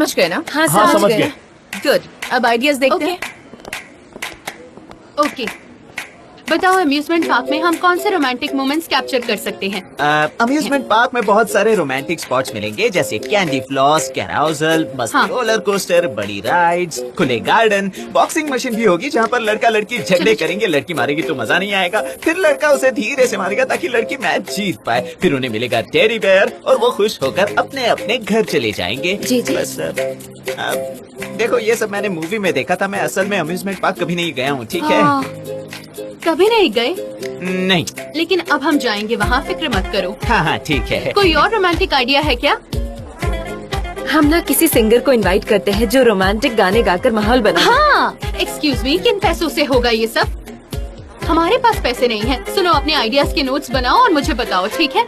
समझ गए ना? हाँ, समझ गए। गुड, अब आइडियाज देखते हैं। ओके, बताओ अम्यूजमेंट पार्क में हम कौन से रोमांटिक मोमेंट्स कैप्चर कर सकते हैं? अम्यूजमेंट पार्क में बहुत सारे रोमांटिक स्पॉट्स मिलेंगे, जैसे कैंडी फ्लॉस, कैराउजल, मस्त हाँ। रोलर कोस्टर, बड़ी राइड्स, खुले गार्डन, बॉक्सिंग मशीन भी होगी जहाँ पर लड़का लड़की झगड़े करेंगे, लड़की मारेगी तो मजा नहीं आएगा, फिर लड़का उसे धीरे से मारेगा ताकि लड़की मैच जीत पाए, फिर उन्हें मिलेगा टेडी बेयर और वो खुश होकर अपने अपने घर चले जाएंगे। जी, जी। बस देखो, ये सब मैंने मूवी में देखा था, मैं असल में अम्यूजमेंट पार्क कभी नहीं गया हूँ, ठीक है? कभी नहीं गए? नहीं। लेकिन अब हम जाएंगे वहाँ, फिक्र मत करो। हाँ, ठीक है। कोई और रोमांटिक आइडिया है क्या? हम ना किसी सिंगर को इनवाइट करते हैं जो रोमांटिक गाने गाकर माहौल बनाए। हाँ, एक्सक्यूज मी, किन पैसों से होगा ये सब? हमारे पास पैसे नहीं हैं। सुनो, अपने आइडियाज के नोट्स बनाओ और मुझे बताओ, ठीक है?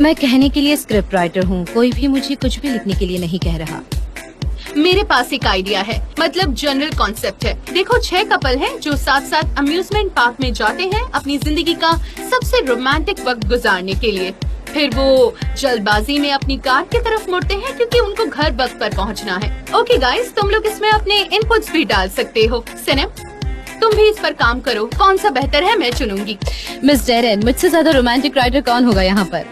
मैं कहने के लिए स्क्रिप्ट राइटर हूँ, कोई भी मुझे कुछ भी लिखने के लिए नहीं कह रहा। मेरे पास एक आइडिया है, मतलब जनरल कॉन्सेप्ट है। देखो, 6 कपल हैं जो साथ साथ अम्यूजमेंट पार्क में जाते हैं अपनी जिंदगी का सबसे रोमांटिक वक्त गुजारने के लिए। फिर वो जल्दबाजी में अपनी कार की तरफ मुड़ते हैं क्योंकि उनको घर वक्त पर पहुंचना है। ओके गाइस, तुम लोग इसमें अपने इनपुट्स भी डाल सकते हो। सिनेम, तुम भी इस पर काम करो, कौन सा बेहतर है मैं चुनूंगी। मिस डेरेन, मुझसे ज्यादा रोमांटिक राइटर कौन होगा यहाँ पर?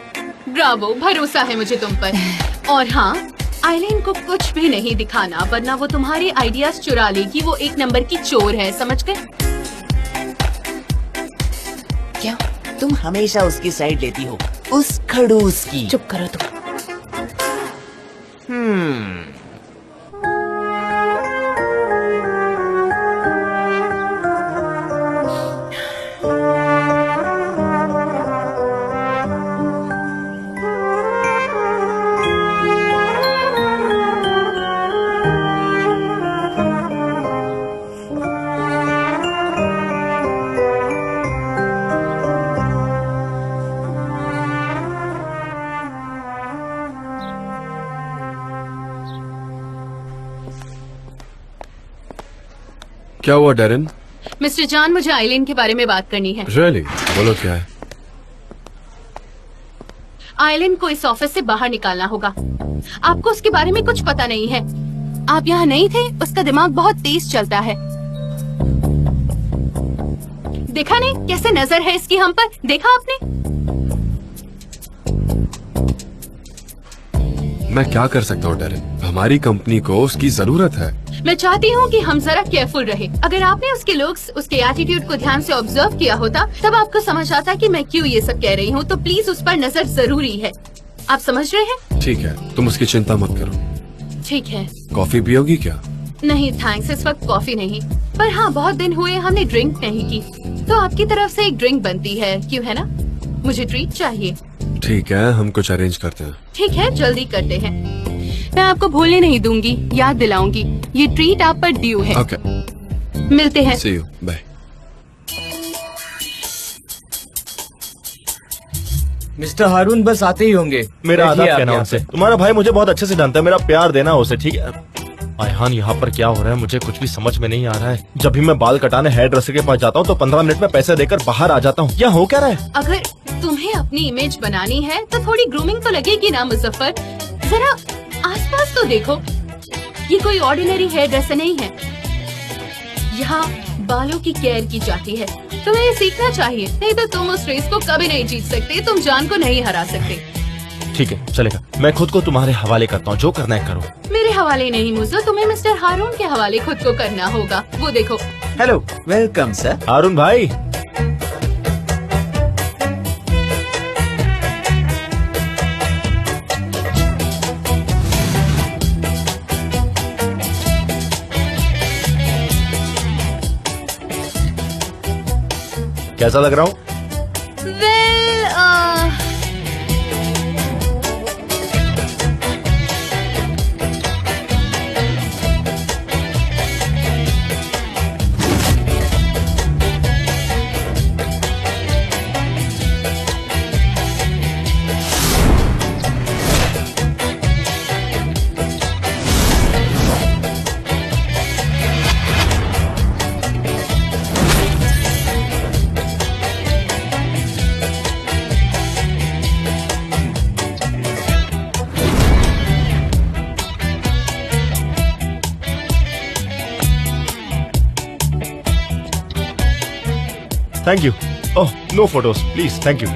ब्रावो, भरोसा है मुझे तुम पर। और हाँ, आइलैंड को कुछ भी नहीं दिखाना, वरना वो तुम्हारे आइडियाज चुरा लेगी। वो 1 नंबर की चोर है, समझ गए? क्या तुम हमेशा उसकी साइड लेती हो, उस खड़ूस की? चुप करो तुम। क्या हुआ डेरेन? मिस्टर जॉन, मुझे आइलैंड के बारे में बात करनी है। रियली? बोलो क्या है? आइलैंड को इस ऑफिस से बाहर निकालना होगा। आपको उसके बारे में कुछ पता नहीं है। आप यहाँ नहीं थे, उसका दिमाग बहुत तेज चलता है। देखा नहीं कैसे नजर है इसकी हम पर? देखा आपने? मैं क्या कर सकता हूँ डेरेन? हमारी कंपनी को उसकी जरूरत है। मैं चाहती हूँ कि हम जरा केयरफुल रहे। अगर आपने उसके लुक्स, उसके एटीट्यूड को ध्यान से ऑब्जर्व किया होता, तब आपको समझ आता कि मैं क्यों ये सब कह रही हूँ। तो प्लीज उस पर नजर जरूरी है। आप समझ रहे हैं? ठीक है, तुम उसकी चिंता मत करो। ठीक है। कॉफी पियोगी क्या? नहीं थैंक्स, इस वक्त कॉफी नहीं। पर हाँ, बहुत दिन हुए हमने ड्रिंक नहीं की, तो आपकी तरफ से एक ड्रिंक बनती है, क्यों है ना? मुझे ट्रीट चाहिए। ठीक है, हम कुछ अरेंज करते हैं। ठीक है, जल्दी करते हैं। मैं आपको भूलने नहीं दूंगी, याद दिलाऊंगी। ये ट्रीट आप पर ड्यू है। ओके, मिलते हैं। सी यू, बाय। मिस्टर हारून बस आते ही होंगे। मेरा बैठिए आदाब आप कहना यहाँ उनसे। पे। तुम्हारा भाई मुझे बहुत अच्छे से जानता है, मेरा प्यार देना उसे, ठीक है? आयहान, यहाँ पर क्या हो रहा है मुझे कुछ भी समझ में नहीं आ रहा है। जब भी मैं बाल कटाने हेयर ड्रेसर के पास जाता हूँ तो 15 मिनट में पैसे देकर बाहर आ जाता हूँ। क्या हो क्या रहा है? अगर तुम्हें अपनी इमेज बनानी है तो थोड़ी ग्रूमिंग तो लगेगी ना मुजफ्फर। जरा आसपास तो देखो, ये कोई ऑर्डिनरी हेयर ड्रेसर नहीं है। यहाँ बालों की केयर की जाती है। तुम्हें ये सीखना चाहिए, नहीं तो तुम उस रेस को कभी नहीं जीत सकते। तुम जान को नहीं हरा सकते। ठीक है, चलेगा। मैं खुद को तुम्हारे हवाले करता हूँ, जो करना है करो। मेरे हवाले नहीं मुझे, तुम्हें मिस्टर हारून के हवाले खुद को करना होगा। वो देखो। Hello, welcome sir. हारून भाई, कैसा लग रहा हूँ? Thank you. Oh no photos please, thank you.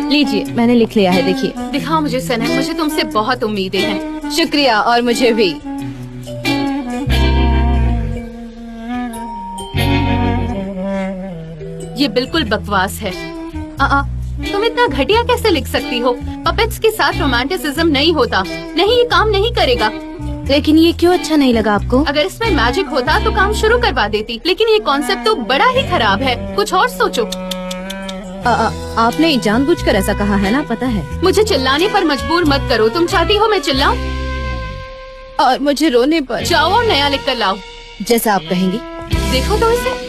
लीजिए, मैंने लिख लिया है, देखिए। दिखाओ मुझे सनम, मुझे तुमसे बहुत उम्मीदें हैं। शुक्रिया, और मुझे भी। ये बिल्कुल बकवास है। तुम इतना घटिया कैसे लिख सकती हो? पपेट्स के साथ रोमांटिसिज्म नहीं होता। नहीं, ये काम नहीं करेगा। लेकिन ये क्यों अच्छा नहीं लगा आपको? अगर इसमें मैजिक होता तो काम शुरू करवा देती, लेकिन ये कॉन्सेप्ट तो बड़ा ही खराब है। कुछ और सोचो। आपने जानबूझकर ऐसा कहा है ना, पता है। मुझे चिल्लाने पर मजबूर मत करो। तुम चाहती हो मैं चिल्लाऊं? और मुझे रोने पर? जाओ और नया लिख कर लाओ। जैसा आप कहेंगी। देखो तो इसे।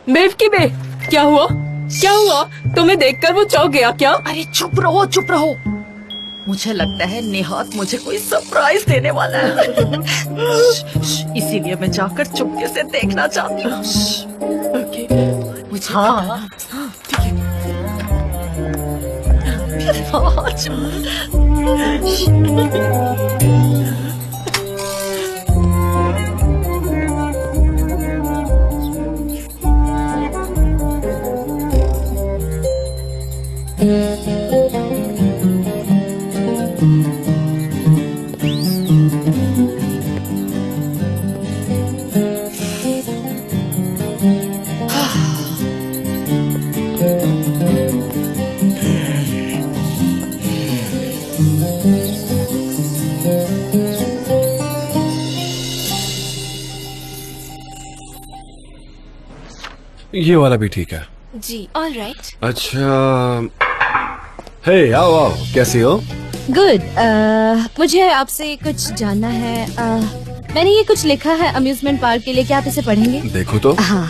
बेवकी बे, क्या हुआ? क्या हुआ? तुम्हें देखकर वो चौंक गया क्या? अरे चुप रहो, चुप रहो। मुझे लगता है निहात मुझे कोई सरप्राइज देने वाला है। इसीलिए मैं जाकर चुपके से देखना चाहती हूँ। मुझे हाँ ठीक है। ये वाला भी ठीक है। जी, ऑल राइट। अच्छा, हे आओ आओ, कैसी हो? गुड। मुझे आपसे कुछ जानना है। मैंने ये कुछ लिखा है अम्यूजमेंट पार्क के लिए, क्या आप इसे पढ़ेंगे? देखो तो। हाँ।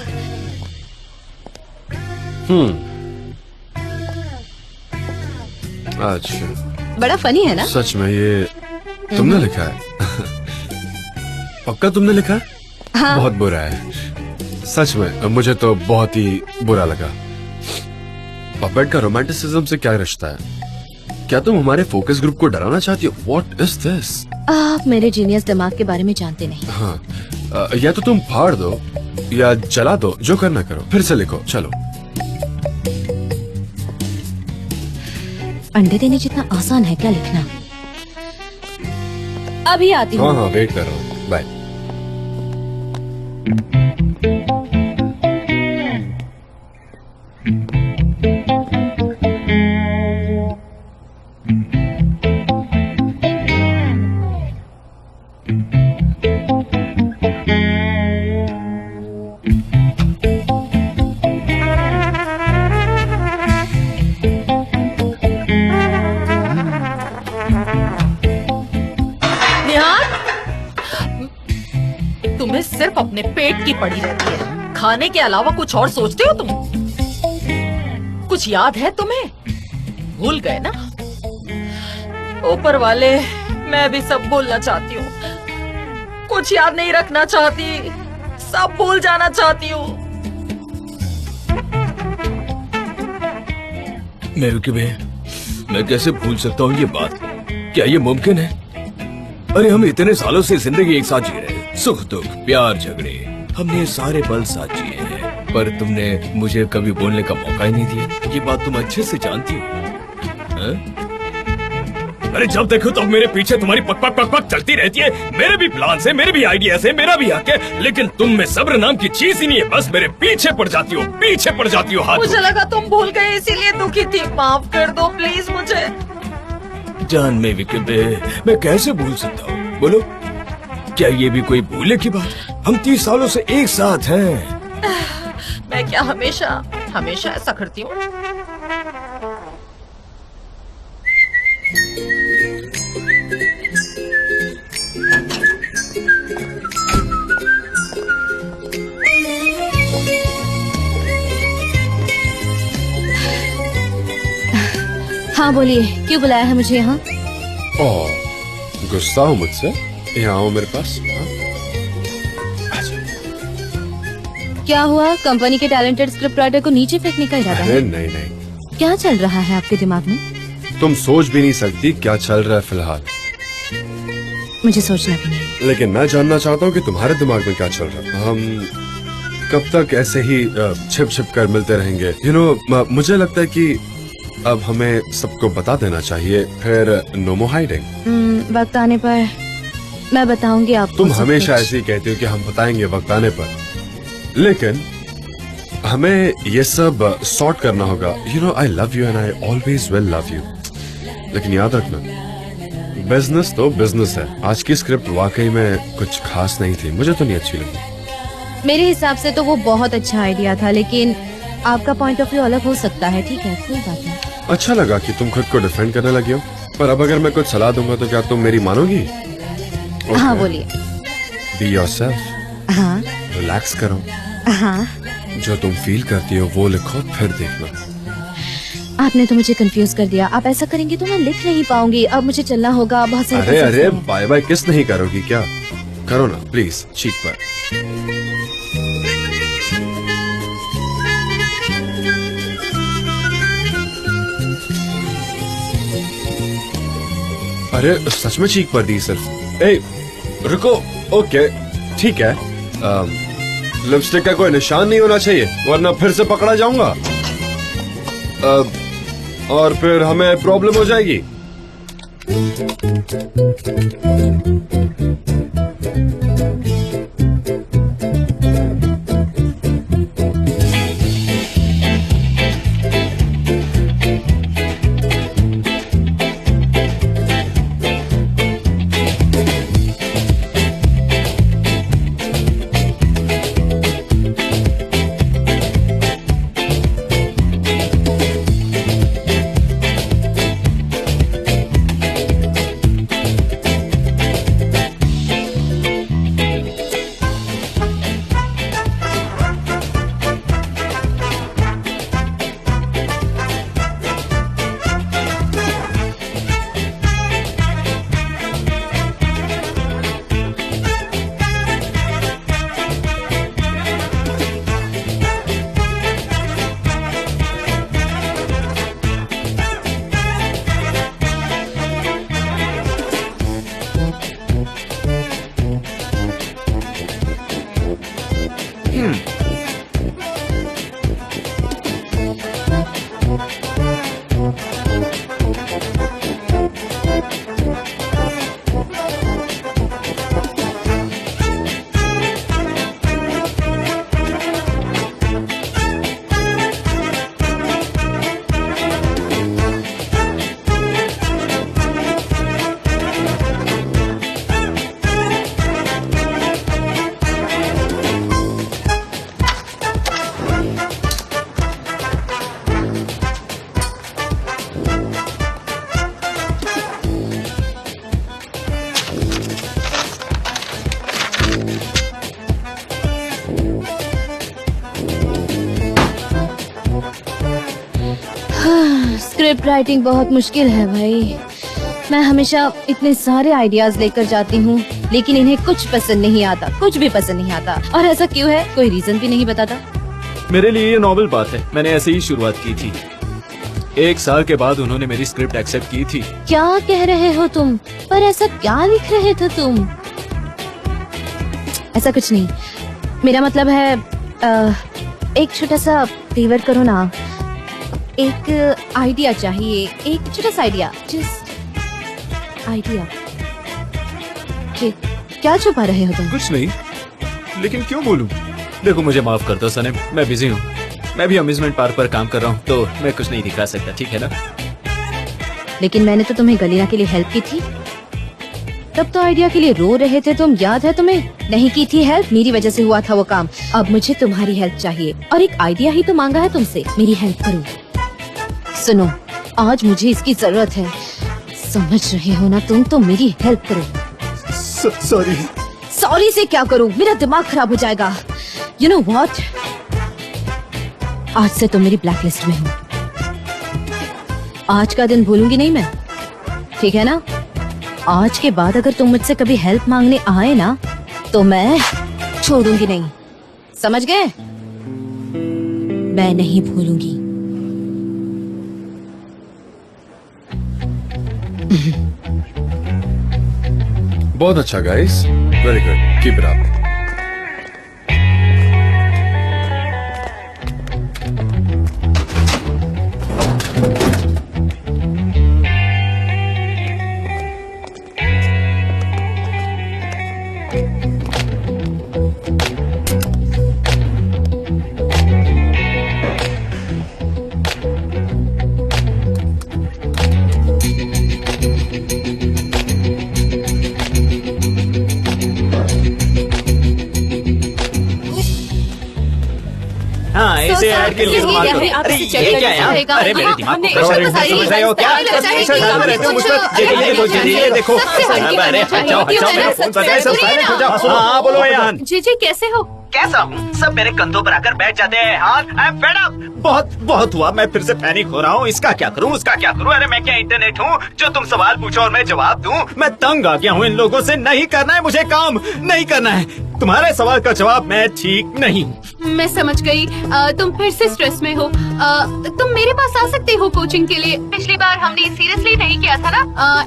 अच्छा, बड़ा फनी है ना? सच में ये तुमने लिखा है? पक्का तुमने लिखा है? हाँ। बहुत बुरा है सच में, मुझे तो बहुत ही बुरा लगा। पपेट का रोमांटिसिज्म से क्या रिश्ता है? क्या तुम हमारे फोकस ग्रुप को डराना चाहती हो? What is this? आप मेरे जीनियस दिमाग के बारे में जानते नहीं। हाँ, या तो तुम फाड़ दो या जला दो, जो करना करो। फिर से लिखो, चलो। अंडे देने जितना आसान है क्या लिखना? अभी आती हूँ। हाँ हाँ, वेट कर रहा हूँ, बाय। तुम्हें सिर्फ अपने पेट की पड़ी रहती है, खाने के अलावा कुछ और सोचते हो तुम? कुछ याद है तुम्हें? भूल गए ना? ऊपर वाले, मैं भी सब भूलना चाहती हूँ। कुछ याद नहीं रखना चाहती, सब भूल जाना चाहती हूँ। मैं कैसे भूल सकता हूँ ये बात? क्या ये मुमकिन है? अरे हम इतने सालों से जिंदगी एक साथ जी रहे हैं, सुख दुख प्यार झगड़े, हमने ये सारे पल साथ जिए हैं, पर तुमने मुझे कभी बोलने का मौका ही नहीं दिया। ये बात तुम अच्छे से जानती हो। अरे जब देखो तब मेरे पीछे तुम्हारी पक पक पक पक चलती रहती है। मेरे भी प्लान है, मेरे भी आइडियाज है, मेरा भी हक है, लेकिन तुम में सब्र नाम की चीज ही नहीं है। बस मेरे पीछे पड़ जाती हो, पीछे पड़ जाती हो। हाथ मुझे लगा तुम भूल गए, इसीलिए दुखी थी। माफ कर दो प्लीज मुझे। जान में विक्रमे, मैं कैसे भूल सकता हूँ? बोलो, क्या ये भी कोई भूले की बात? हम 30 सालों से एक साथ हैं। मैं क्या हमेशा ऐसा करती हूँ? हाँ बोलिए, क्यों बुलाया है मुझे यहाँ? गुस्सा हो मुझसे? यहाँ आओ मेरे पास। हाँ? क्या हुआ, कंपनी के टैलेंटेड स्क्रिप्ट राइटर को नीचे फेंकने का इरादा अरे है? नहीं नहीं, क्या चल रहा है आपके दिमाग में? तुम सोच भी नहीं सकती क्या चल रहा है फिलहाल। मुझे सोचना भी नहीं। लेकिन मैं जानना चाहता हूँ कि तुम्हारे दिमाग में क्या चल रहा है। हम कब तक ऐसे ही छिप छिप कर मिलते रहेंगे? यू नो, मुझे लगता है कि अब हमें सबको बता देना चाहिए, फिर नो मोर हाइडिंग। वक्त आने पर मैं बताऊंगी आपको। तुम सब हमेशा कुछ। ऐसे ही कहती हो कि हम बताएंगे वक्त आने पर, लेकिन हमें ये सब सॉर्ट करना होगा। You know, I love you and I always will love you, लेकिन याद रखना बिजनेस तो बिजनेस है। आज की स्क्रिप्ट वाकई में कुछ खास नहीं थी, मुझे तो नहीं अच्छी लगी। मेरे हिसाब से तो वो बहुत अच्छा आइडिया था, लेकिन आपका पॉइंट ऑफ व्यू अलग हो सकता है। ठीक है, कोई बात नहीं। अच्छा लगा कि तुम खुद को डिफेंड करने लगी हो, पर अब अगर मैं कुछ सलाह दूंगा तो क्या तुम मेरी मानोगी? हाँ बोलिए। बी योरसेल्फ, हाँ रिलैक्स करो, हाँ। जो तुम फील करती हो वो लिखो, फिर देखना। आपने तो मुझे कंफ्यूज कर दिया। आप ऐसा करेंगे तो मैं लिख नहीं पाऊंगी। अब मुझे चलना होगा, बहुत सारे अरे process अरे, हैं। बाय बाय किस नहीं करोगी क्या? करो ना प्लीज, चीक पर। अरे सच में चीक पर दी सिर्फ। ए रुको, ओके ठीक है। लिपस्टिक का कोई निशान नहीं होना चाहिए, वरना फिर से पकड़ा जाऊंगा और फिर हमें प्रॉब्लम हो जाएगी। स्क्रिप्ट राइटिंग बहुत मुश्किल है भाई। मैं हमेशा इतने सारे आइडियाज लेकर जाती हूँ, लेकिन इन्हें कुछ पसंद नहीं आता, कुछ भी पसंद नहीं आता। और ऐसा क्यों है, कोई रीजन भी नहीं बताता। मेरे लिए ये नॉवल बात है, मैंने ऐसे ही शुरुआत की थी। 1 साल के बाद उन्होंने मेरी स्क्रिप्ट एक्सेप्ट की थी। क्या कह रहे हो तुम? पर ऐसा क्या लिख रहे थे तुम? ऐसा कुछ नहीं, मेरा मतलब है एक छोटा सा फेवर करो ना। एक आइडिया चाहिए, एक छोटा सा आइडिया, जस्ट आइडिया। क्या छुपा रहे हो तुम? कुछ नहीं, लेकिन क्यों बोलूं? देखो मुझे माफ कर दो सनम, मैं बिजी हूँ। मैं भी अम्यूजमेंट पार्क पर काम कर रहा हूँ, तो मैं कुछ नहीं दिखा सकता, ठीक है ना? लेकिन मैंने तो तुम्हें गलीना के लिए हेल्प की थी। तब तो आइडिया के लिए रो रहे थे तुम, याद है तुम्हें? नहीं की थी हेल्प, मेरी वजह से हुआ था वो काम। अब मुझे तुम्हारी हेल्प चाहिए, और एक आइडिया ही तो मांगा है तुमसे। मेरी हेल्प करो। सुनो, आज मुझे इसकी जरूरत है, समझ रहे हो ना तुम? तो मेरी हेल्प करो। सॉरी। सॉरी से क्या करूं? मेरा दिमाग खराब हो जाएगा। यू नो व्हाट, आज से तुम मेरी ब्लैक लिस्ट में हो। आज का दिन भूलूंगी नहीं मैं, ठीक है ना? आज के बाद अगर तुम मुझसे कभी हेल्प मांगने आए ना तो मैं छोड़ूंगी नहीं, समझ गए? मैं नहीं भूलूंगी। बहुत अच्छा guys, very good, keep it up. हाँ, ऐसे ऐड के लिए इस्तेमाल करो। अरे ये क्या है यार? अरे मेरे दिमाग को प्रेशर समझ रहे हो क्या? प्रेशर डालते रहते हो मुझ पर। ये देखो। अरे हटाओ मेरा फोन बजाए, सब साइलेंट हो जाओ। हाँ बोलो यार। जीजी कैसे हो? कैसा हूँ? सब मेरे कंधों पर आकर बैठ जाते हैं यार। I am fed up. बहुत हुआ, मैं फिर से पैनिक हो रहा हूँ। इसका क्या करूँ, उसका क्या करूँ? अरे मैं क्या इंटरनेट हूँ जो तुम सवाल पूछो और मैं जवाब दूँ? मैं तंग आ गया हूँ इन लोगों से। नहीं करना है मुझे काम, नहीं करना है। तुम्हारे सवाल का जवाब मैं ठीक नहीं। मैं समझ गई। तुम फिर से स्ट्रेस में हो। तुम मेरे पास आ सकते हो कोचिंग के लिए। पिछली बार हमने सीरियसली नहीं किया था ना।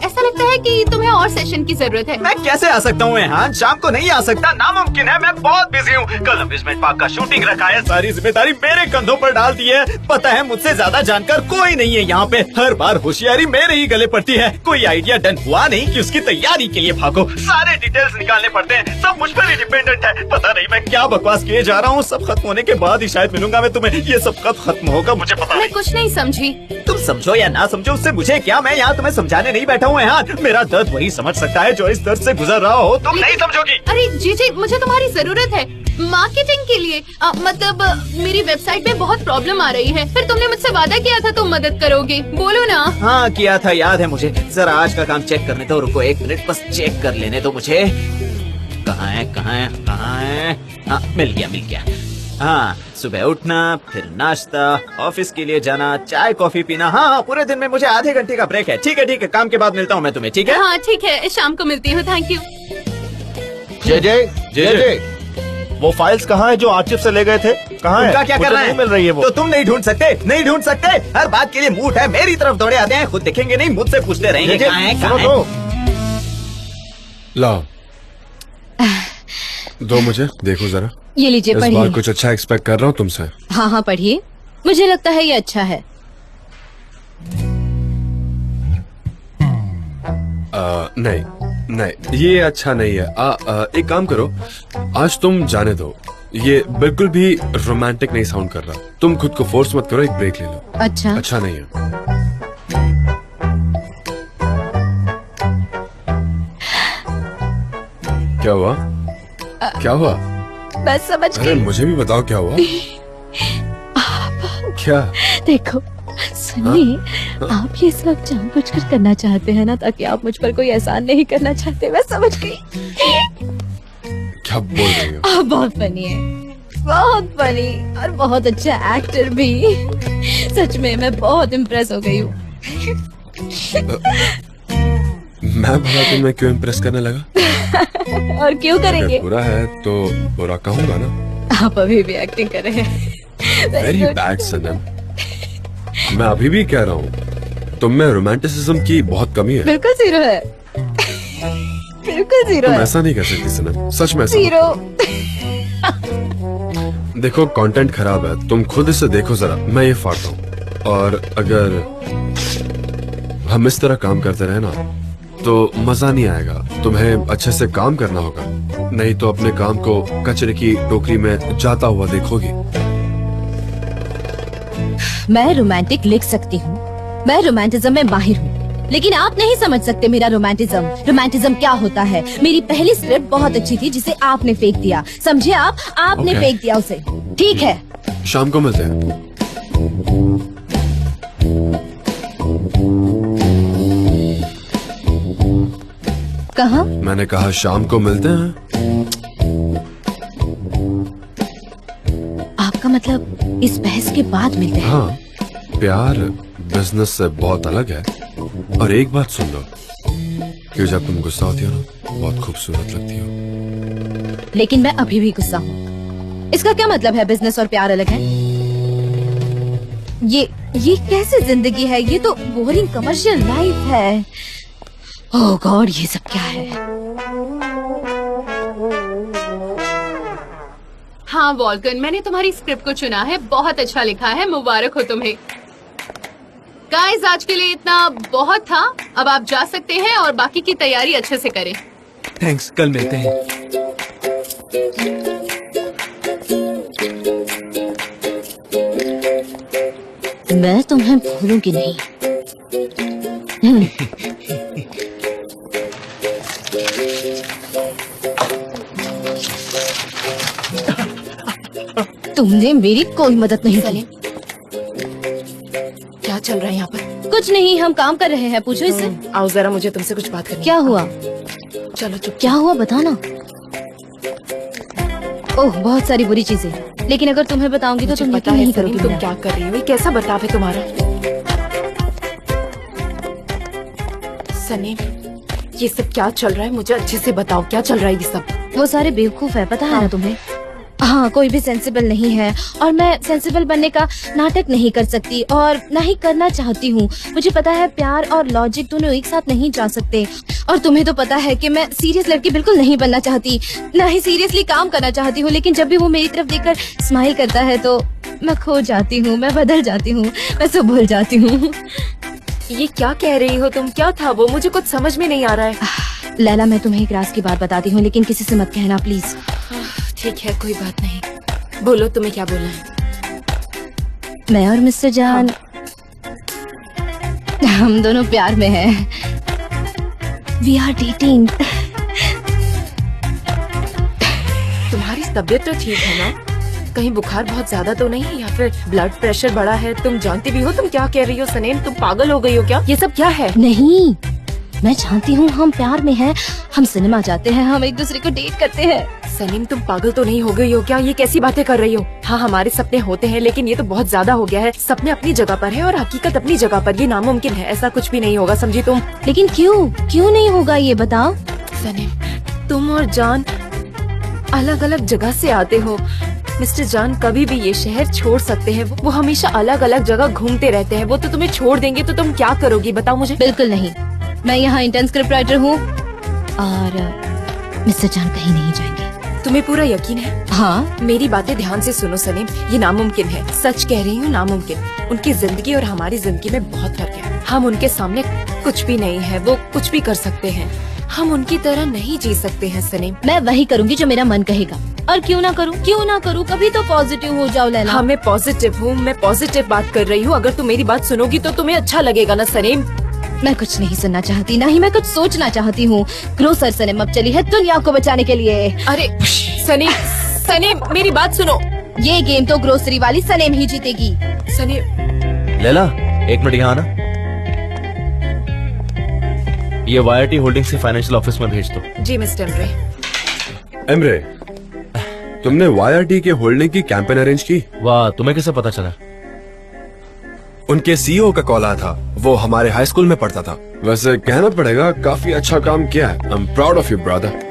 ऐसा लगता है कि तुम्हें और सेशन की जरूरत है। मैं कैसे आ सकता हूँ यहाँ? शाम को नहीं आ सकता, नामुमकिन है। मैं बहुत बिजी हूँ। कल अम्यूजमेंट पार्क का शूटिंग रखा है, सारी जिम्मेदारी मेरे कंधों पर डाल दी है। पता है मुझसे ज्यादा जानकार कोई नहीं है यहाँ पे। हर बार होशियारी मेरे ही गले पड़ती है। कोई आइडिया डन हुआ नहीं कि उसकी तैयारी के लिए भागो। सारे डिटेल्स निकालने पड़ते हैं, सब मुझ पर ही डिपेंडेंट है। पता नहीं मैं क्या बकवास किए जा रहा हूँ। सब खत्म होने के बाद ही शायद मिलूंगा मैं तुम्हें। ये सब कब खत्म होगा मुझे पता मैं नहीं। कुछ नहीं समझी। तुम समझो या ना समझो उससे मुझे क्या? मैं यहाँ तुम्हें समझाने नहीं बैठा हूँ यहाँ। मेरा दर्द वही समझ सकता है जो इस दर्द से गुजर रहा हो। तुम नहीं समझोगी। अरे जीजी मुझे तुम्हारी जरूरत है मार्केटिंग के लिए। मतलब मेरी वेबसाइट में बहुत प्रॉब्लम आ रही है। फिर तुमने मुझसे वादा किया था तुम मदद करोगे, बोलो ना। हाँ किया था, याद है मुझे। जरा आज का काम चेक करने दो, रुको 1 मिनट बस चेक कर लेने दो मुझे। कहाँ है? हाँ मिल गया। हाँ, सुबह उठना, फिर नाश्ता, ऑफिस के लिए जाना, चाय कॉफी पीना। हाँ, पूरे दिन में मुझे आधे घंटे का ब्रेक है। ठीक है, काम के बाद मिलता हूँ मैं तुम्हें, ठीक है? हाँ ठीक है, शाम को मिलती हूँ। Thank you. जे वो फाइल्स कहाँ है जो आर्चिव से ले गए थे? कहाँ है? उनका क्या करना है? नहीं मिल रही है वो। तो तुम नहीं ढूंढ सकते? हर बात के लिए मूड है, मेरी तरफ दौड़े आते हैं। खुद देखेंगे नहीं, मुझसे पूछते रहेंगे कहाँ है? लाओ दो मुझे, देखो जरा। ये लीजिए इस बार पढ़िए। कुछ अच्छा एक्सपेक्ट कर रहा हूँ तुमसे। हाँ पढ़िए, मुझे लगता है ये अच्छा है। नहीं ये अच्छा नहीं है। एक काम करो, आज तुम जाने दो। ये बिल्कुल भी रोमांटिक नहीं साउंड कर रहा। तुम खुद को फोर्स मत करो, एक ब्रेक ले लो। अच्छा नहीं है। क्या हुआ? बस समझ अरे गई। मुझे भी बताओ क्या हुआ? क्या? देखो सुनिए, आप ये सब जानबूझकर करना चाहते हैं ना, ताकि आप मुझ पर कोई एहसान नहीं करना चाहते। मैं समझ गई। क्या बोल रही हो? आप बहुत फनी है, बहुत फनी और बहुत अच्छा एक्टर भी। सच में मैं बहुत इम्प्रेस हो गई हूँ। मैं भला तुम्हें क्यों इम्प्रेस करने लगा? और क्यों करेंगे? अगर बुरा है तो बुरा कहूँगा ना। आप अभी भी एक्टिंग कर रहे हैं। वेरी बैड सनम। मैं अभी भी कह रहा हूँ तुम में रोमांटिसिज्म की बहुत कमी है। बिल्कुल जीरो है, बिल्कुल जीरो तुम है। ऐसा नहीं कर सकती सनम, सच में ऐसा। जीरो। देखो कंटेंट खराब है, तुम खुद इसे देखो जरा। मैं ये फाड़ता हूँ, और अगर हम इस तरह काम करते रहे ना तो मजा नहीं आएगा। तुम्हें अच्छे से काम करना होगा, नहीं तो अपने काम को कचरे की टोकरी में जाता हुआ देखोगी। मैं रोमांटिक लिख सकती हूँ, मैं रोमांटिज्म में माहिर हूँ, लेकिन आप नहीं समझ सकते मेरा रोमांटिज्म। रोमांटिज्म क्या होता है? मेरी पहली स्क्रिप्ट बहुत अच्छी थी जिसे आपने फेंक दिया, समझे आप? आपने Okay. फेंक दिया उसे। ठीक है, शाम को मिलते हैं। कहाँ? मैंने कहा शाम को मिलते हैं। आपका मतलब इस बहस के बाद मिलते हैं? हाँ, प्यार बिजनेस से बहुत अलग है। और एक बात सुन लो, कि जब तुम गुस्सा होती हो ना बहुत खूबसूरत लगती हो। लेकिन मैं अभी भी गुस्सा हूँ। इसका क्या मतलब है बिजनेस और प्यार अलग है? ये कैसे जिंदगी है? ये तो बोरिंग कमर्शियल लाइफ है। ओह गॉड, ये सब क्या है? हाँ वॉल्कन, मैंने तुम्हारी स्क्रिप्ट को चुना है, बहुत अच्छा लिखा है, मुबारक हो तुम्हें। गाइस, आज के लिए इतना बहुत था, अब आप जा सकते हैं और बाकी की तैयारी अच्छे से करें। थैंक्स, कल मिलते हैं। मैं तुम्हें भूलूंगी नहीं। तुमने मेरी कोई मदद नहीं की। क्या चल रहा है यहाँ पर? कुछ नहीं, हम काम कर रहे हैं। पूछो इससे। आओ जरा, मुझे तुमसे कुछ बात करनी है। क्या हुआ? चलो चुप। क्या हुआ बताना। ओह बहुत सारी बुरी चीजें, लेकिन अगर तुम्हें बताऊंगी तो तुम पता यकीन है नहीं सनीम, करोगी। तुम मेरा। क्या कर रही हो? ये कैसा बर्ताव है तुम्हारा? सनीम, ये सब क्या चल रहा है? मुझे अच्छे से बताओ, क्या चल रहा है ये सब? वो सारे बेवकूफ है, पता है ना तुम्हें? हाँ, कोई भी सेंसिबल नहीं है और मैं सेंसिबल बनने का नाटक नहीं कर सकती और ना ही करना चाहती हूँ। मुझे पता है प्यार और लॉजिक दोनों एक साथ नहीं जा सकते, और तुम्हें तो पता है कि मैं सीरियस लड़की बिल्कुल नहीं बनना चाहती, ना ही सीरियसली काम करना चाहती हूँ। लेकिन जब भी वो मेरी तरफ देखकर स्माइल करता है तो मैं खो जाती हूँ, मैं बदल जाती हूँ, मैं सब भूल जाती हूँ। ये क्या कह रही हो तुम? क्या था वो? मुझे कुछ समझ में नहीं आ रहा है। लैला, मैं तुम्हें एक राज की बात बताती हूँ, लेकिन किसी से मत कहना प्लीज। ठीक है, कोई बात नहीं। बोलो, तुम्हें क्या बोलना है? मैं और मिस्टर जान, हम दोनों प्यार में हैं। We are dating। तुम्हारी तबीयत तो ठीक है ना? कहीं बुखार बहुत ज्यादा तो नहीं है या फिर ब्लड प्रेशर बढ़ा है? तुम जानती भी हो तुम क्या कह रही हो सनीम? तुम पागल हो गई हो क्या? ये सब क्या है? नहीं, मैं जानती हूँ हम प्यार में हैं, हम सिनेमा जाते हैं, हम एक दूसरे को डेट करते हैं। सनीम, तुम पागल तो नहीं हो गई हो क्या? ये कैसी बातें कर रही हो? हाँ, हमारे सपने होते हैं, लेकिन ये तो बहुत ज्यादा हो गया है। सपने अपनी जगह पर है और हकीकत अपनी जगह पर। ये नामुमकिन है, ऐसा कुछ भी नहीं होगा, समझी तुम? लेकिन क्यों नहीं होगा ये बताओ। सनीम, तुम और जान अलग अलग जगह से आते हो। मिस्टर जान कभी भी ये शहर छोड़ सकते हैं, वो हमेशा अलग अलग जगह घूमते रहते हैं। वो तो तुम्हें छोड़ देंगे तो तुम क्या करोगी बताओ मुझे? बिल्कुल नहीं, मैं यहाँ इंटर्न स्क्रिप्ट राइटर हूँ और मिस्टर जान कहीं नहीं जाएंगे। तुम्हें पूरा यकीन है? हाँ। मेरी बातें ध्यान से सुनो सलीम, ये नामुमकिन है, सच कह रही हूँ, नामुमकिन। उनकी जिंदगी और हमारी जिंदगी में बहुत फर्क है। हम उनके सामने कुछ भी नहीं है, वो कुछ भी कर सकते हैं। हम उनकी तरह नहीं जी सकते हैं सलीम। मैं वही करूँगी जो मेरा मन कहेगा, और क्यों ना करूँ, कभी तो पॉजिटिव हो जाओ लैला। हाँ, मैं पॉजिटिव हूँ, मैं पॉजिटिव बात कर रही हूँ। अगर तुम मेरी बात सुनोगी तो तुम्हें अच्छा लगेगा ना सलीम? मैं कुछ नहीं सुनना चाहती, ना ही मैं कुछ सोचना चाहती हूँ। ग्रोसर सनीम अब चली है दुनिया को बचाने के लिए। अरे सनीम, मेरी बात सुनो। ये गेम तो ग्रोसरी वाली सनीम ही जीतेगी। सनीम। लैला, एक मिनट यहाँ आना। ये YRT होल्डिंग से फाइनेंशियल ऑफिस में भेज दो। जी मिस्टर एमरे, तुमने YRT के होल्डिंग की कैंपेन अरेंज की? वाह, तुम्हें कैसे पता चला? उनके CEO का कॉल आया था, वो हमारे हाई स्कूल में पढ़ता था। वैसे कहना पड़ेगा काफी अच्छा काम किया है। I am proud of you brother.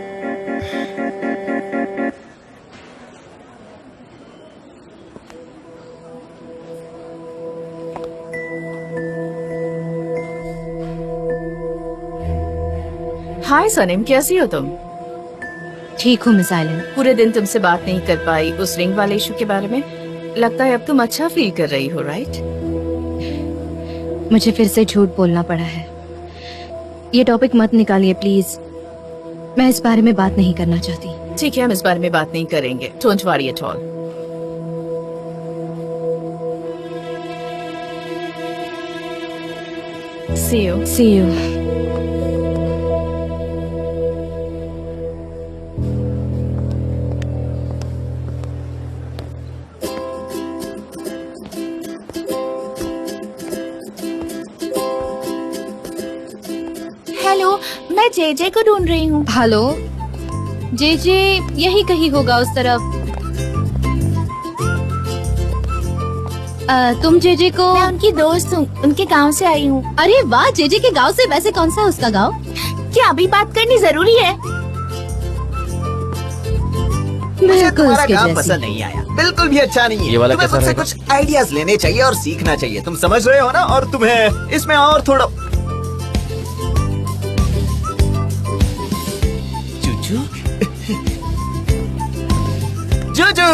Hi Sanim, कैसी हो तुम? ठीक हूँ मिस आइलन। पूरे दिन तुमसे बात नहीं कर पाई उस रिंग वाले इशू के बारे में। लगता है अब तुम अच्छा फील कर रही हो, राइट? मुझे फिर से झूठ बोलना पड़ा है। ये टॉपिक मत निकालिए प्लीज, मैं इस बारे में बात नहीं करना चाहती। ठीक है, हम इस बारे में बात नहीं करेंगे। Don't worry at all. See you. Hello, मैं जेजे को ढूंढ रही हूँ। हेलो, जेजे यही कहीं होगा उस तरफ। तुम जेजे को? मैं उनकी दोस्त हूँ, उनके गांव से आई हूँ। अरे वाह, जेजे के गांव से? वैसे कौन सा है उसका गांव? क्या अभी बात करनी जरूरी है? मुझे बिल्कुल तुम्हारा उसके काम जैसी। पसंद नहीं आया, बिल्कुल भी अच्छा नहीं है। ये वाला तुम्हें कैसा मुझसे रहेगा? कुछ आइडियाज लेने चाहिए और सीखना चाहिए, तुम समझ रहे हो ना? और तुम्हें इसमें और थोड़ा चूचू चूचू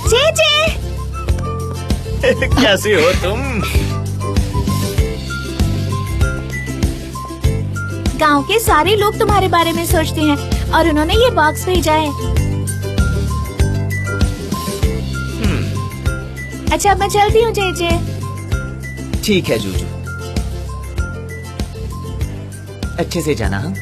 जे कैसी हो तुम? गांव के सारे लोग तुम्हारे बारे में सोचते हैं और उन्होंने ये बॉक्स भेजा है। अच्छा अब मैं चलती हूँ जे। ठीक है जूजू, अच्छे से जाना। हाँ?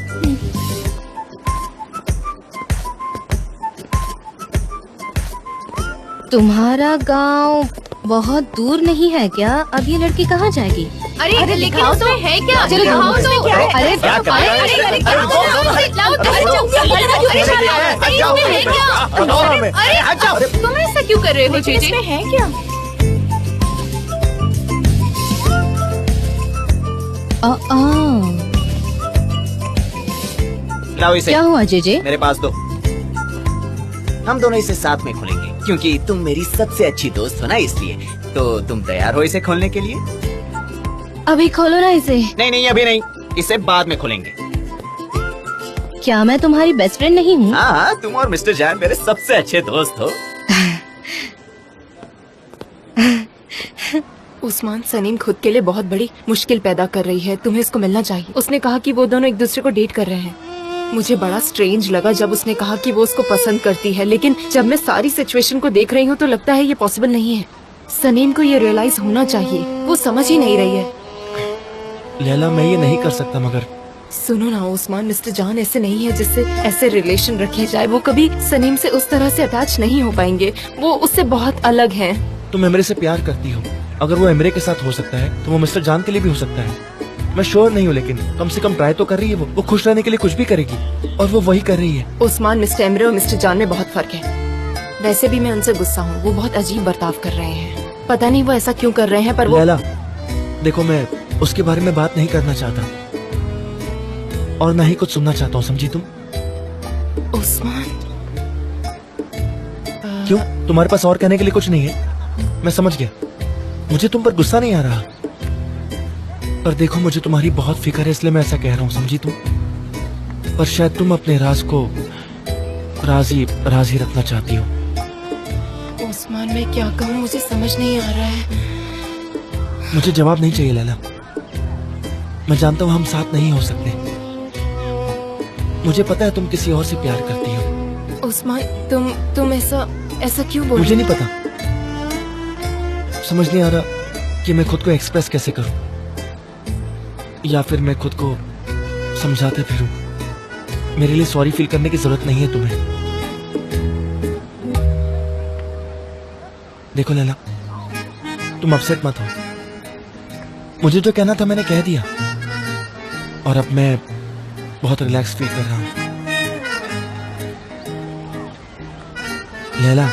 तुम्हारा गांव बहुत दूर नहीं है क्या? अब ये लड़की कहाँ जाएगी? अरे लेकिन उसमें है क्या? चलो दिखाओ ढूंढो। तो। क्या है? अरे क्या कर रहे हो? अरे क्या हो रहा है? लाओ, अरे तुम ऐसा क्यों कर रहे हो जीजी? इसमें है क्या? लाओ इसे, क्या हुआ जेजे? मेरे पास दो। हम दोनों इसे साथ में खोलेंगे क्योंकि तुम मेरी सबसे अच्छी दोस्त हो ना, इसलिए। तो तुम तैयार हो इसे खोलने के लिए? अभी खोलो ना इसे। नहीं नहीं, अभी नहीं, इसे बाद में खोलेंगे। क्या मैं तुम्हारी बेस्ट फ्रेंड नहीं हूँ? हाँ हाँ, तुम और मिस्टर जैन मेरे सबसे अच्छे दोस्त हो। उस्मान, सनीम खुद के लिए बहुत बड़ी मुश्किल पैदा कर रही है, तुम्हें इसको मिलना चाहिए। उसने कहा कि वो दोनों एक दूसरे को डेट कर रहे हैं। मुझे बड़ा स्ट्रेंज लगा जब उसने कहा कि वो उसको पसंद करती है, लेकिन जब मैं सारी सिचुएशन को देख रही हूँ तो लगता है ये पॉसिबल नहीं है। सनीम को ये रियलाइज होना चाहिए, वो समझ ही नहीं रही है। लैला, मैं ये नहीं कर सकता, मगर सुनो ना उस्मान, मिस्टर जान ऐसे नहीं है जिससे ऐसे रिलेशन रखे जाए। वो कभी सनीम से उस तरह से अटैच नहीं हो पाएंगे, वो उससे बहुत अलग हैं। तुम एमरे से प्यार करती हो। अगर वो एमरे के साथ हो सकता है तो वो मिस्टर जान के लिए भी हो सकता है। मैं श्योर नहीं हूँ, लेकिन कम से कम ट्राई तो कर रही है। वो खुश रहने के लिए कुछ भी करेगी, और वो वही कर रही है। उस्मान, मिस्टर एमरे और मिस्टर जान में बहुत फर्क है। वैसे भी मैं उनसे गुस्सा हूँ, वो बहुत अजीब बर्ताव कर रहे हैं। पता नहीं वो ऐसा क्यों कर रहे हैं, पर वो लैला, देखो, मैं उसके बारे में बात नहीं करना चाहता और ना ही कुछ सुनना चाहता हूँ, समझी तुम? उस्मान, क्यों, तुम्हारे पास और कहने के लिए कुछ नहीं है? मैं समझ गया, मुझे तुम पर गुस्सा नहीं आ रहा, पर देखो मुझे तुम्हारी बहुत फिक्र है, इसलिए मैं ऐसा कह रहा हूँ, समझी तुम? पर शायद तुम अपने राज को राजी रखना चाहती हो। उस्मान, मैं क्या कहूँ, मुझे समझ नहीं आ रहा है। मुझे जवाब नहीं चाहिए लैला, मैं जानता हूँ हम साथ नहीं हो सकते। मुझे पता है तुम किसी और से प्यार करती हो। उस्मान, तुम ऐसा क्यों बोल मुझे रहे नहीं पता, समझ नहीं आ रहा कि मैं खुद को एक्सप्रेस कैसे करूं, या फिर मैं खुद को समझाते फिरूं। मेरे लिए सॉरी फील करने की जरूरत नहीं है तुम्हें। देखो लैला, तुम अपसेट मत हो। मुझे जो कहना था मैंने कह दिया, और अब मैं बहुत रिलैक्स फील कर रहा हूं। लैला,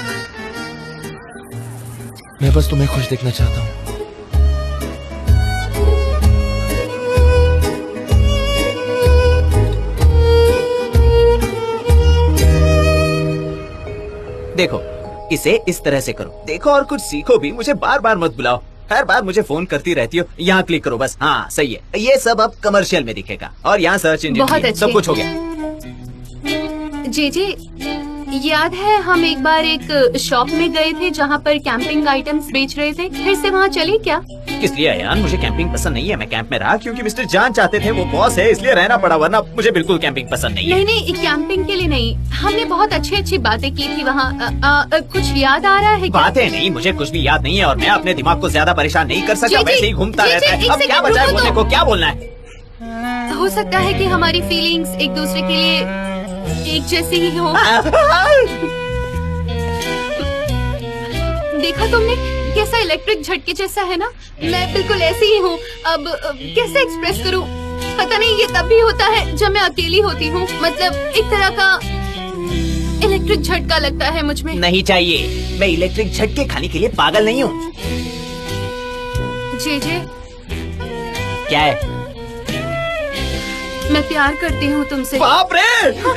मैं बस तुम्हें खुश देखना चाहता हूं। देखो, इसे इस तरह से करो, देखो, और कुछ सीखो भी। मुझे बार बार मत बुलाओ, हर बार मुझे फोन करती रहती हो। यहाँ क्लिक करो बस। हाँ सही है, ये सब अब कमर्शियल में दिखेगा, और यहाँ सर्च इंजन बहुत भी है, अच्छे। सब कुछ हो गया। जे याद है हम एक बार एक शॉप में गए थे जहाँ पर कैंपिंग आइटम्स बेच रहे थे, फिर से वहाँ चले क्या? किस लिए यार? मुझे कैंपिंग पसंद नहीं है। मैं कैंप में रहा क्योंकि मिस्टर जान चाहते थे, वो बॉस है इसलिए रहना पड़ा, वरना मुझे बिल्कुल कैंपिंग पसंद नहीं है। नहीं, कैंपिंग के लिए नहीं, हमने बहुत अच्छी बातें की थी वहाँ। कुछ याद आ रहा है क्या? बातें नहीं, मुझे कुछ भी याद नहीं है, और मैं अपने दिमाग को ज्यादा परेशान नहीं कर सकता, जी, वैसे ही घूमता जी, रहता जी, है। एक अब क्या सेकंड बचा है रुको बोलने तो। को? क्या बोलना है? हो सकता है कि हमारी फीलिंग्स एक दूसरे के लिए एक जैसी ही हो। देखा तुमने कैसा इलेक्ट्रिक झटके जैसा है ना? मैं बिल्कुल ऐसी ही हूँ। अब कैसे एक्सप्रेस करूँ? पता नहीं, ये तब भी होता है जब मैं अकेली होती हूँ। मतलब एक तरह का इलेक्ट्रिक झटका लगता है मुझ में। नहीं चाहिए, मैं इलेक्ट्रिक झटके खाने के लिए पागल नहीं हूँ। जे क्या है? मैं प्यार करती हूँ तुमसे। बाप रे,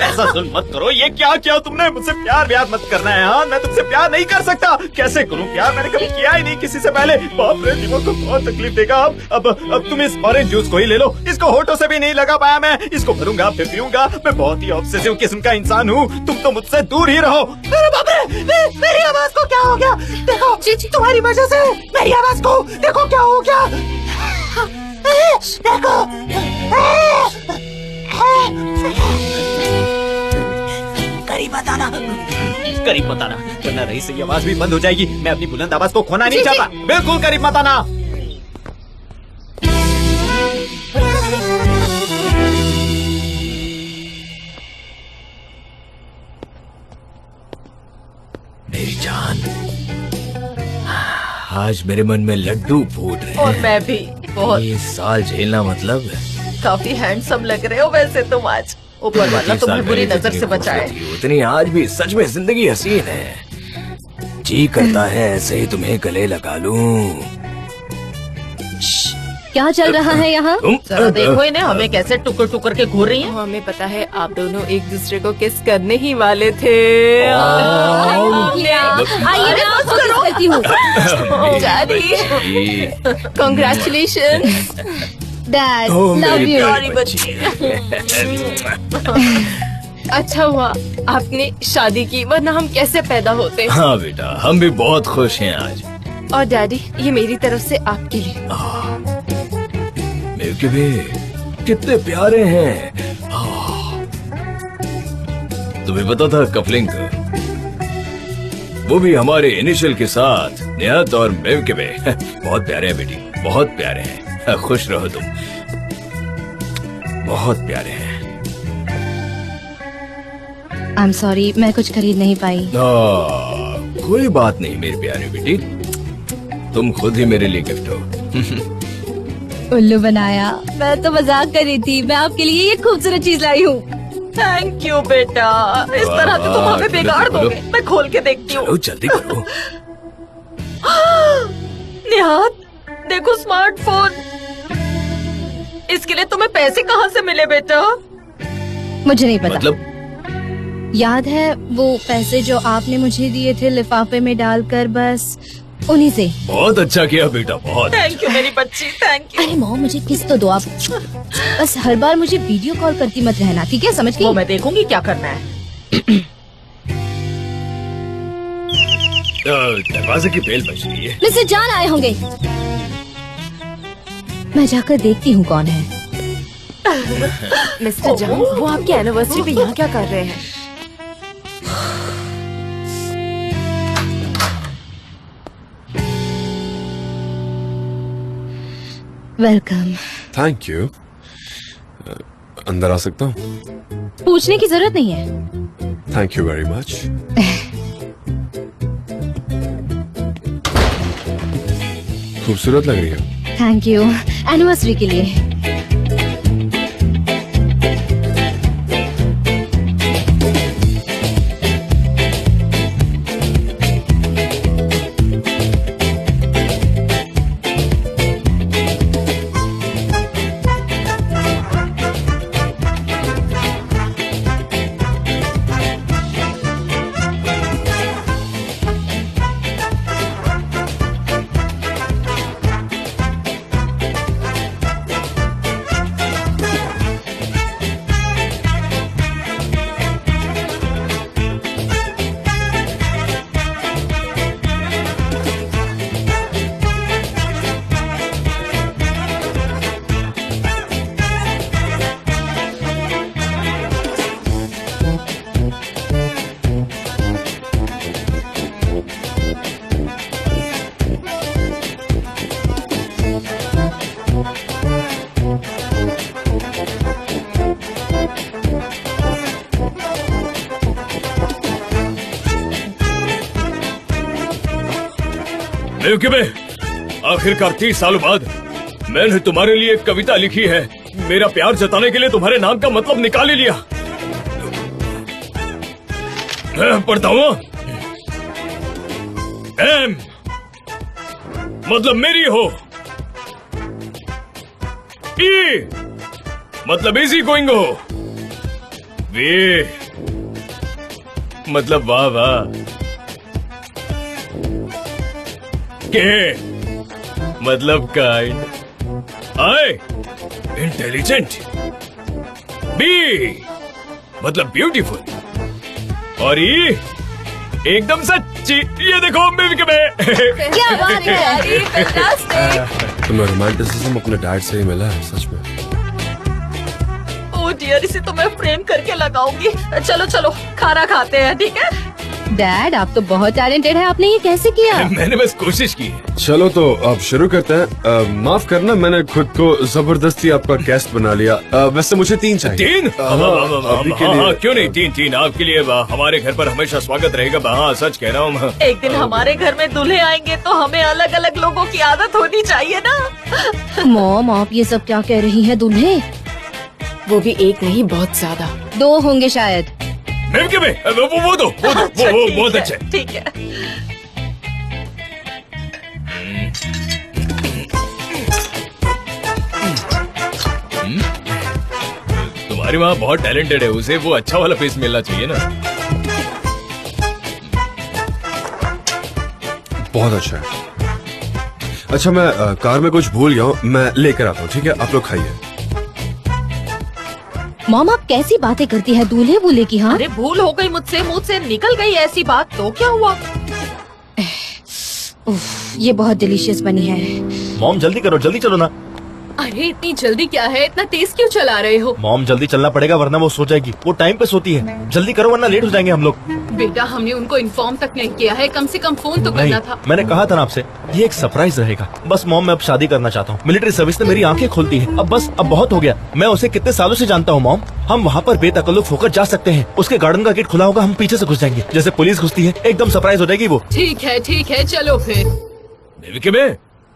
ऐसा जुल्म मत करो। ये क्या किया तुमने? मुझसे प्यार मत करना है। हाँ, मैं तुमसे प्यार नहीं कर सकता। कैसे करूँ प्यार? मैंने कभी किया ही नहीं किसी से पहले। बाप रे, दिमाग को बहुत तकलीफ देगा। अब तुम इस ऑरेंज जूस को ही ले लो। इसको होठों से भी नहीं लगा पाया मैं। इसको भरूंगा फिर पीऊंगा। मैं बहुत ही ऑब्सेसिव किस्म का इंसान हूँ। तुम तो मुझसे दूर ही रहो। अरे बाप रे, मेरी आवाज को क्या हो गया? देखो तुम्हारी वजह से मेरी आवाज को देखो क्या हो गया। देखो करीब बताना वरना रही से आवाज भी बंद हो जाएगी। मैं अपनी बुलंद आवाज को खोना नहीं चाहता। बिल्कुल करीब मत आना। मेरी जान, आज मेरे मन में लड्डू फूट रहे और हैं। मैं भी बहुत। ये साल झेलना मतलब काफी हैंडसम लग रहे हो वैसे तुम आज। ऊपर वाला तुम्हें बुरी नजर से बचाए। उतनी आज भी सच में जिंदगी हसीन है। जी करता है ऐसे ही तुम्हें गले लगा लूं। क्या चल रहा है यहाँ? जरा देखो इन्हें, हमें कैसे टुकर टुकर के घूर रही हैं। हमें पता है आप दोनों एक दूसरे को किस करने ही वाले थे। आइए मैं आपको किस करती हूँ। कॉन्ग्रेचुलेशन डैड, ओह, लव मेरी यू। प्यारी बच्ची। अच्छा हुआ आपने शादी की, वरना हम कैसे पैदा होते। हाँ बेटा, हम भी बहुत खुश हैं आज। और डैडी, ये मेरी तरफ से आपके लिए। मेरे भी कितने प्यारे हैं। तुम्हें पता था कपलिंग वो भी हमारे इनिशियल के साथ नियत और मेव के बहुत प्यारे हैं बेटी, बहुत प्यारे हैं। खुश रहो तुम, बहुत प्यारे हैं। आई एम सॉरी, मैं कुछ खरीद नहीं पाई। कोई बात नहीं मेरी प्यारी बेटी, तुम खुद ही मेरे लिए गिफ्ट हो। उल्लू बनाया। मैं तो मजाक कर रही थी। मैं आपके लिए ये खूबसूरत चीज लाई हूँ। थैंक यू बेटा। इस तरह तो तुम हमें बिगाड़ दोगे। मैं खोल के देखती हूँ। चलो जल्दी करो। निहात, देखो स्मार्टफोन। इसके लिए तुम्हें पैसे कहाँ से मिले बेटा? मुझे नहीं पता। मतलब याद है वो पैसे जो आपने मुझे दिए थे लिफाफे में डालकर, बस उन्हीं से। बहुत अच्छा किया बेटा, बहुत। थैंक यू मेरी बच्ची, थैंक यू। अरे मॉम, मुझे किस तो दो आप। बस हर बार मुझे वीडियो कॉल करती मत रहना, ठीक है? समझ गई? वो मैं देखूंगी क्या करना है। दरवाजे की बेल बज रही है। मिस्टर जान आए होंगे। मैं जाकर देखती हूँ कौन है। मिस्टर जान, वो आपकी एनिवर्सरी पे यहाँ क्या कर रहे हैं? वेलकम। Thank you. अंदर आ सकता हूँ? पूछने की जरूरत नहीं है। Thank you very much. खूबसूरत लग रही हो। Thank you. एनिवर्सरी के लिए। आखिरकार 30 सालों बाद मैंने तुम्हारे लिए एक कविता लिखी है। मेरा प्यार जताने के लिए तुम्हारे नाम का मतलब निकाल ही लिया। पढ़ता हूँ। एम मतलब मेरी हो। ई मतलब इजी गोइंग हो। वे मतलब वाह वाह। के मतलब काइंड। आई इंटेलिजेंट। बी मतलब ब्यूटीफुल। और ई एकदम सच्ची। ये देखो मिल्क में। क्या बात है। तुम्हें रोमांटिसिज्म अपने डैड से ही मिला है, सच में। ओ डियर, इसे तो मैं फ्रेम करके लगाऊंगी। चलो चलो खाना खाते हैं, ठीक है? डैड, आप तो बहुत टैलेंटेड है, आपने ये कैसे किया? मैंने बस कोशिश की है। चलो तो अब शुरू करते हैं। माफ करना, मैंने खुद को जबरदस्ती आपका गेस्ट बना लिया। वैसे मुझे 3 चाहिए। 3? अभी के लिए। हाँ, क्यों नहीं, 3 आपके लिए। हमारे घर पर हमेशा स्वागत रहेगा। हाँ, सच कह रहा हूँ। एक दिन हमारे घर में दूल्हे आएंगे तो हमें अलग अलग लोगों की आदत होनी चाहिए ना। मॉम, आप ये सब क्या कह रही हैं? दूल्हे? वो भी एक नहीं, बहुत ज्यादा। 2 होंगे शायद। वो दो, वो बहुत अच्छा है। ठीक है। तुम्हारी माँ बहुत टैलेंटेड है, उसे वो अच्छा वाला फेस मिलना चाहिए ना। बहुत अच्छा है। अच्छा, मैं कार में कुछ भूल गया हूँ, मैं लेकर आता हूँ, ठीक है? आप लोग खाइए। मॉम, आप कैसी बातें करती है? दूल्हे बोले की? हाँ, अरे भूल हो गई मुझसे, मुंह से निकल गई ऐसी बात तो क्या हुआ? उफ, ये बहुत डिलीशियस बनी है। मॉम जल्दी करो, जल्दी चलो ना। अरे इतनी जल्दी क्या है, इतना तेज क्यों चला रहे हो? मॉम जल्दी चलना पड़ेगा वरना वो सो जाएगी। वो टाइम पे सोती है। जल्दी करो वरना लेट हो जाएंगे हम लोग। बेटा, हमने उनको इन्फॉर्म तक नहीं किया है, कम से कम फोन तो नहीं, करना था। मैंने कहा था ना आपसे, ये एक सरप्राइज रहेगा। बस मॉम, मैं अब शादी करना चाहता हूँ। मिलिट्री सर्विस ने मेरी आंखें खोल दी है। अब बस, अब बहुत हो गया। मैं उसे कितने सालों से जानता हूँ मॉम। हम वहाँ पर बेतकल्लुफ होकर जा सकते हैं। उसके गार्डन का गेट खुला होगा, हम पीछे से घुस जाएंगे जैसे पुलिस घुसती है। एकदम सरप्राइज हो जाएगी वो। ठीक है, चलो फिर।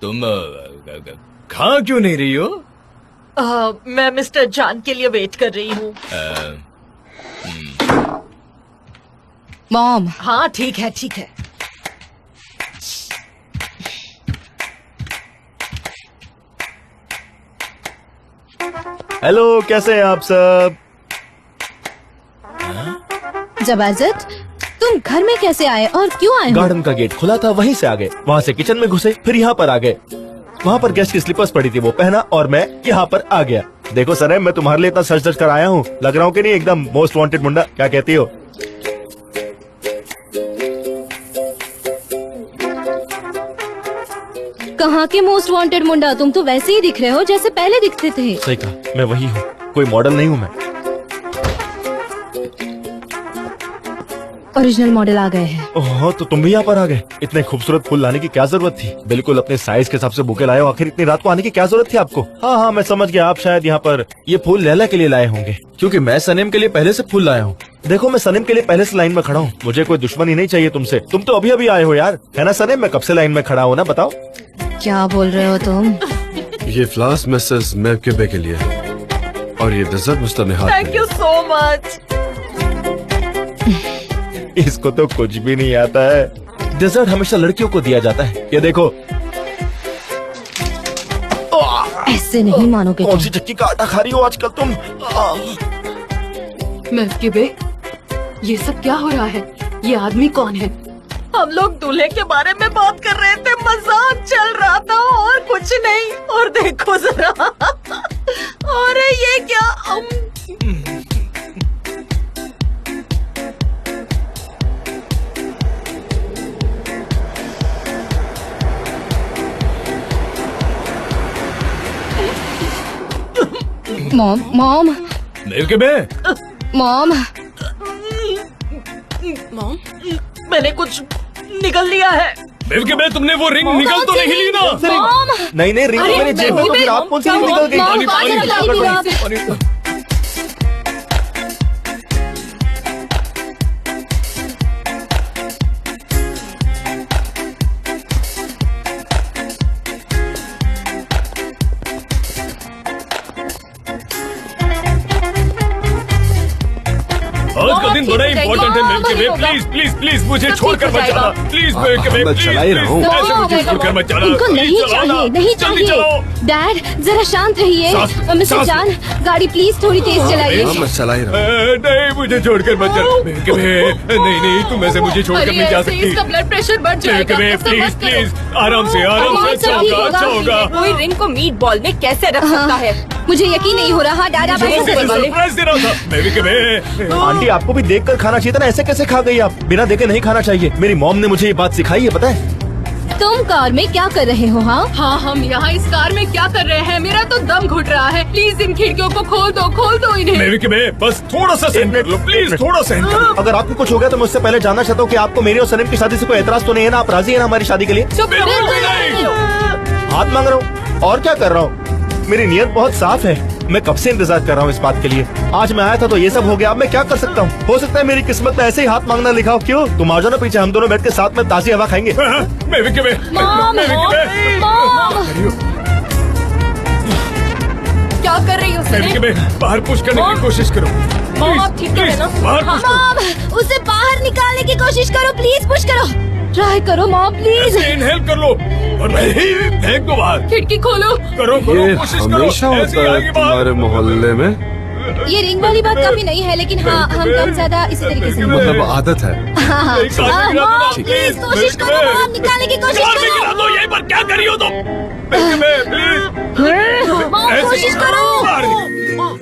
तुम खा क्यों नहीं रही हो? मैं मिस्टर जान के लिए वेट कर रही हूँ। मॉम, हाँ ठीक है, ठीक है। हेलो, कैसे हैं आप सब? जबरदस्त, तुम घर में कैसे आए और क्यों आए हो? गार्डन का गेट खुला था, वहीं से आ गए। वहाँ से किचन में घुसे, फिर यहाँ पर आ गए। वहाँ पर गेस्ट की स्लीपर्स पड़ी थी, वो पहना और मैं यहाँ पर आ गया। देखो सर, मैं तुम्हारे लिए इतना सर्च कर आया हूँ। लग रहा हूँ कि नहीं एकदम मोस्ट वांटेड मुंडा? क्या कहती हो? कहाँ के मोस्ट वांटेड मुंडा? तुम तो वैसे ही दिख रहे हो जैसे पहले दिखते थे। सही कहा, मैं वही हूँ, कोई मॉडल नहीं हूँ मैं। ओरिजिनल मॉडल आ गए हैं। ओह, तो तुम भी यहाँ पर आ गए। इतने खूबसूरत फूल लाने की क्या जरूरत थी? बिल्कुल अपने साइज के हिसाब से बुके लाए हो। आखिर इतनी रात को आने की क्या जरूरत थी आपको? हाँ, मैं समझ गया। आप शायद यहाँ पर ये फूल लैला के लिए लाए होंगे, क्योंकि मैं सनीम के लिए पहले से फूल लाया हूँ। देखो, मैं सनीम के लिए पहले से लाइन में खड़ा हूँ। मुझे कोई दुश्मनी नहीं चाहिए तुमसे। तुम तो अभी अभी आए हो यार, है ना सनीम? मैं कब से लाइन में खड़ा हूँ ना, बताओ। क्या बोल रहे हो तुम? ये फ्लास मिसेस मेवकेबे के लिए है और ये dessert mister Nihal. Thank you so much. इसको तो कुछ भी नहीं आता है। डेजर्ट हमेशा लड़कियों को दिया जाता है। ये देखो। ऐसे नहीं मानोगे कौन तुम। सी चक्की का आटा खा रही हो आजकल तुम? मेवकेबे, ये सब क्या हो रहा है? ये आदमी कौन है? हम लोग दूल्हे के बारे में बात कर रहे थे, मजाक चल रहा था और कुछ नहीं। और देखो जरा, अरे ये क्या? मॉम, मॉम, मेवकेबे, मॉम, मॉम, मैंने कुछ निकल लिया है। मेवकेबे, तुमने वो रिंग निकल तो नहीं ली ना? मॉम। नहीं नहीं, रिंग मेरे जेब में, तो फिर आप कौन सी रिंग निकल गई? मॉम, पानी पिलाइए आप। आज का दिन बड़ा इम्पोर्टेंट एक्सीडेंट है milky way, please please please मुझे छोड़कर मत जाना, प्लीज मिल्की वे, मैं चला ही रहा हूँ। ऐसे मुझे छोड़कर मत जाना, इनको प्लीज नहीं चलाओ ना, चाहिए, नहीं जल्दी चाहिए। चलाओ। डैड जरा शांत रहिए। सांस- मिस्टर सांस- जान, गाड़ी प्लीज थोड़ी तेज चलाइए। हाँ, मैं चला ही रहा हूँ। नहीं मुझे छोड़कर मत जाना मिल्की वे, नहीं नहीं तुम ऐसे मुझे छोड़कर अरे नहीं जा ऐसे सकती इसका ब्लड प्रेशर बढ़ मिल्की जाएगा। वे, ऐसा प्लीज मत करो। प्लीज आराम से अच्छा होगा, अच्छा होगा। कोई रिंग को मीट बॉल में कैसे रख सकता है? मुझे यकीन नहीं हो रहा। डैड आप ऐसा करें। सरप्राइज दे रहा था मिल्की वे। आंटी आपको भी देखकर खाना चाहिए था ना, ऐसे कैसे खा गई आप? बिना देखे नहीं खाना चाहिए। मेरी मॉम ने मुझे ये बात सिखाई है, पता है? तुम कार में क्या कर रहे हो? हाँ हाँ हम यहाँ इस कार में क्या कर रहे हैं? मेरा तो दम घुट रहा है। प्लीज इन खिड़कियों को खोल दो इन्हें। मिल्की वे, बस थोड़ा सा सहन कर लो, प्लीज थोड़ा सहन कर लो। अगर आपको कुछ हो गया तो मैं उससे पहले जानना चाहता हूँ कि आपको मेरी और सलीम की शादी से कोई एतराज तो नहीं है ना? आप राजी है ना हमारी शादी के लिए? बिल्कुल भी नहीं। हाथ मांग रहा हूँ और क्या कर रहा हूँ? मेरी नीयत बहुत साफ है। मैं कब से इंतजार कर रहा हूँ इस बात के लिए। आज मैं आया था तो ये सब हो गया। अब मैं क्या कर सकता हूँ? हो सकता है मेरी किस्मत में ऐसे ही हाथ मांगना लिखा हो। क्यों? तुम आ जाओ ना पीछे, हम दोनों बैठ के साथ में ताजी हवा खाएंगे। मिल्की वे, मिल्की वे। क्या कर रही हो मिल्की सलीम? वे, बाहर पुश करने की कोशिश करो। मॉम, आप ठीक तो है ना? बाहर पुश करो। मॉम, उसे बाहर निकालने की कोशिश करो। प्लीज पुश करो। ट्राई करो मॉम प्लीज। ऐसे इनहेल कर लो और नहीं फेंक दो बाहर। खिड़की खोलो। करो ये कोशिश करो। हमेशा ऐसे होता ही है आगे बाहर। तुम्हारे मोहल्ले में, ये रिंग वाली बात काफी नहीं है, लेकिन हाँ हम कम ज्यादा इसी तरीके से मतलब आदत है। हाँ हाँ एक साथ हाँ, गिरा दो ना, मॉम ठीक प्लीज है। कोशिश मिल्की करो। वे। मॉम निकालने की कोशिश कार में गिरा करो। दो, यहीं पर क्या करी हो तुम? मिल्की वे, प्लीज मॉम ऐसे कोशिश करो। बाहर निकलो।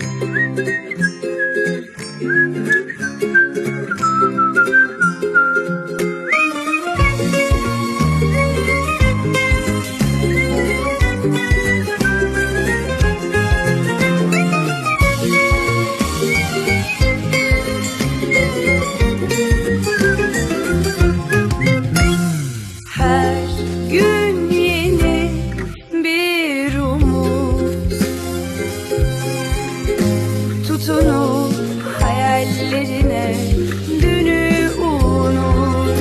Her gün yeni bir umut, tutunup hayallerine dünü unut.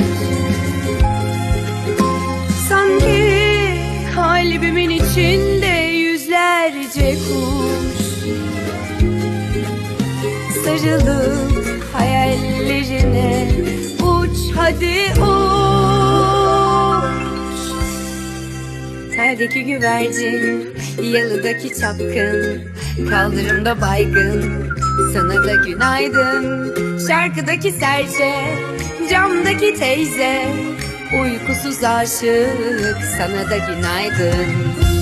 Sanki kalbimin içinde yüzlerce kuş, sarılıp hayallerine uç hadi uç. Terdeki güvercin, yalıdaki çapkın, kaldırımda baygın, sana da günaydın. Şarkıdaki serçe, camdaki teyze, uykusuz aşık, sana da günaydın.